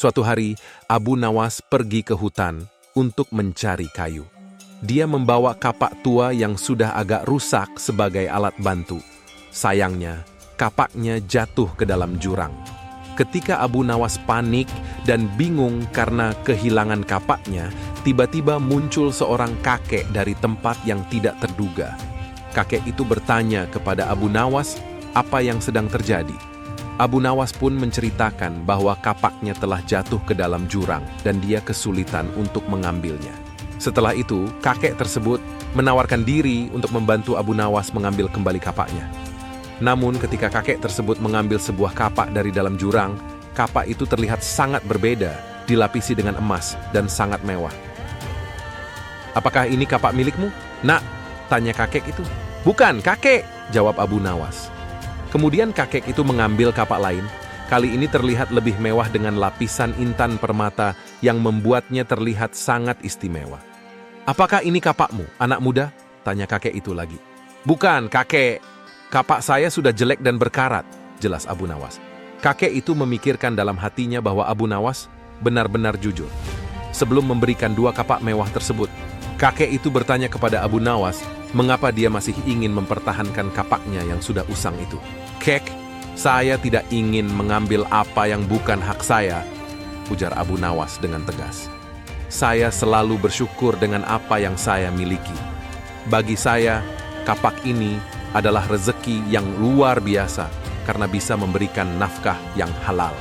Suatu hari, Abu Nawas pergi ke hutan untuk mencari kayu. Dia membawa kapak tua yang sudah agak rusak sebagai alat bantu. Sayangnya, kapaknya jatuh ke dalam jurang. Ketika Abu Nawas panik dan bingung karena kehilangan kapaknya, tiba-tiba muncul seorang kakek dari tempat yang tidak terduga. Kakek itu bertanya kepada Abu Nawas apa yang sedang terjadi. Abu Nawas pun menceritakan bahwa kapaknya telah jatuh ke dalam jurang dan dia kesulitan untuk mengambilnya. Setelah itu, kakek tersebut menawarkan diri untuk membantu Abu Nawas mengambil kembali kapaknya. Namun ketika kakek tersebut mengambil sebuah kapak dari dalam jurang, kapak itu terlihat sangat berbeda, dilapisi dengan emas dan sangat mewah. "Apakah ini kapak milikmu, Nak?" tanya kakek itu. "Bukan, kakek," jawab Abu Nawas. Kemudian kakek itu mengambil kapak lain. Kali ini terlihat lebih mewah dengan lapisan intan permata yang membuatnya terlihat sangat istimewa. "Apakah ini kapakmu, anak muda?" tanya kakek itu lagi. "Bukan, kakek. Kapak saya sudah jelek dan berkarat," jelas Abu Nawas. Kakek itu memikirkan dalam hatinya bahwa Abu Nawas benar-benar jujur. Sebelum memberikan dua kapak mewah tersebut, kakek itu bertanya kepada Abu Nawas mengapa dia masih ingin mempertahankan kapaknya yang sudah usang itu. "Kek, saya tidak ingin mengambil apa yang bukan hak saya," ujar Abu Nawas dengan tegas. "Saya selalu bersyukur dengan apa yang saya miliki. Bagi saya, kapak ini adalah rezeki yang luar biasa karena bisa memberikan nafkah yang halal."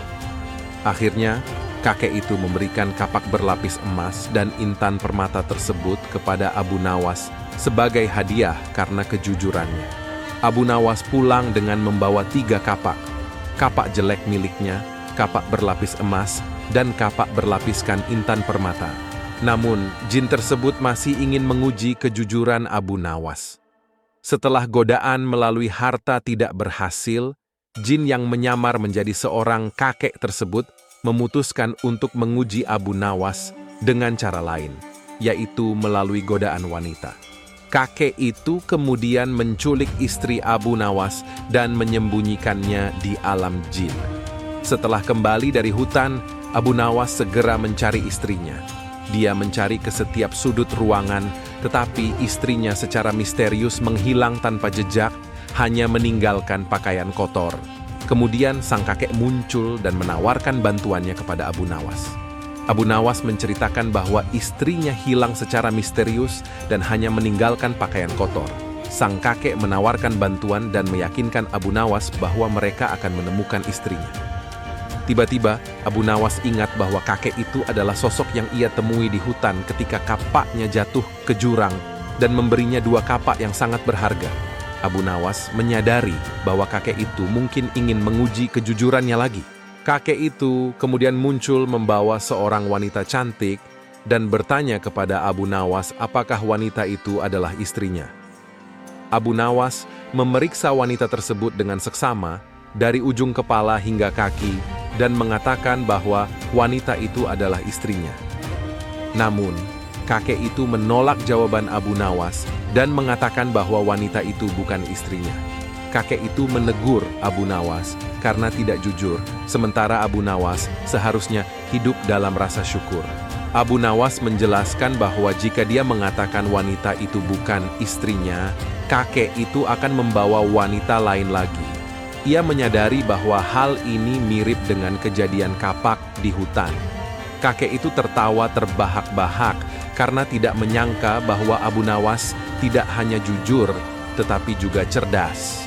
Akhirnya, kakek itu memberikan kapak berlapis emas dan intan permata tersebut kepada Abu Nawas sebagai hadiah karena kejujurannya. Abu Nawas pulang dengan membawa 3 kapak. Kapak jelek miliknya, kapak berlapis emas, dan kapak berlapiskan intan permata. Namun, jin tersebut masih ingin menguji kejujuran Abu Nawas. Setelah godaan melalui harta tidak berhasil, jin yang menyamar menjadi seorang kakek tersebut memutuskan untuk menguji Abu Nawas dengan cara lain, yaitu melalui godaan wanita. Kakek itu kemudian menculik istri Abu Nawas dan menyembunyikannya di alam jin. Setelah kembali dari hutan, Abu Nawas segera mencari istrinya. Dia mencari ke setiap sudut ruangan, tetapi istrinya secara misterius menghilang tanpa jejak, hanya meninggalkan pakaian kotor. Kemudian sang kakek muncul dan menawarkan bantuannya kepada Abu Nawas. Abu Nawas menceritakan bahwa istrinya hilang secara misterius dan hanya meninggalkan pakaian kotor. Sang kakek menawarkan bantuan dan meyakinkan Abu Nawas bahwa mereka akan menemukan istrinya. Tiba-tiba, Abu Nawas ingat bahwa kakek itu adalah sosok yang ia temui di hutan ketika kapaknya jatuh ke jurang dan memberinya 2 kapak yang sangat berharga. Abu Nawas menyadari bahwa kakek itu mungkin ingin menguji kejujurannya lagi. Kakek itu kemudian muncul membawa seorang wanita cantik dan bertanya kepada Abu Nawas apakah wanita itu adalah istrinya. Abu Nawas memeriksa wanita tersebut dengan seksama dari ujung kepala hingga kaki dan mengatakan bahwa wanita itu adalah istrinya. Namun, kakek itu menolak jawaban Abu Nawas dan mengatakan bahwa wanita itu bukan istrinya. Kakek itu menegur Abu Nawas karena tidak jujur, sementara Abu Nawas seharusnya hidup dalam rasa syukur. Abu Nawas menjelaskan bahwa jika dia mengatakan wanita itu bukan istrinya, kakek itu akan membawa wanita lain lagi. Ia menyadari bahwa hal ini mirip dengan kejadian kapak di hutan. Kakek itu tertawa terbahak-bahak karena tidak menyangka bahwa Abu Nawas tidak hanya jujur, tetapi juga cerdas.